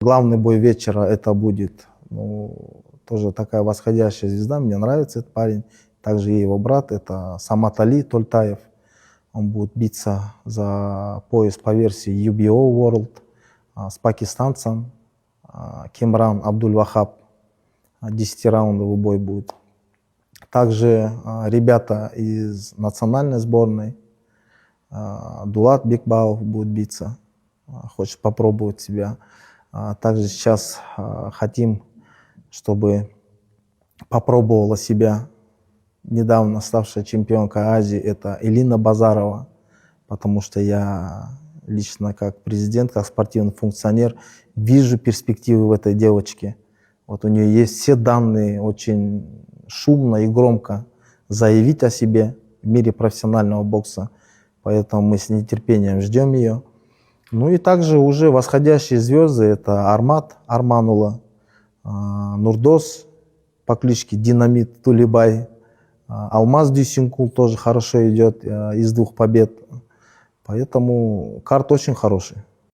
Главный бой вечера это будет, тоже такая восходящая звезда. Мне нравится этот парень. Также и его брат, это Самат Али Тольтаев. Он будет биться за пояс по версии UBO World с пакистанцем Кимран Абдуль-Вахаб. 10-раундовый бой будет. Также ребята из национальной сборной, Дулат Бекбаев будет биться, хочет попробовать себя. Также сейчас хотим, чтобы попробовала себя недавно ставшая чемпионка Азии, это Элина Базарова, потому что я лично как президент, как спортивный функционер вижу перспективы в этой девочке. Вот у нее есть все данные очень шумно и громко заявить о себе в мире профессионального бокса, поэтому мы с нетерпением ждем ее. Ну и также уже восходящие звезды, это Армат Арманула, Нурдос по кличке Динамит Тулибай, Алмаз Дюсинкул тоже хорошо идет из 2 побед, поэтому карт очень хороший.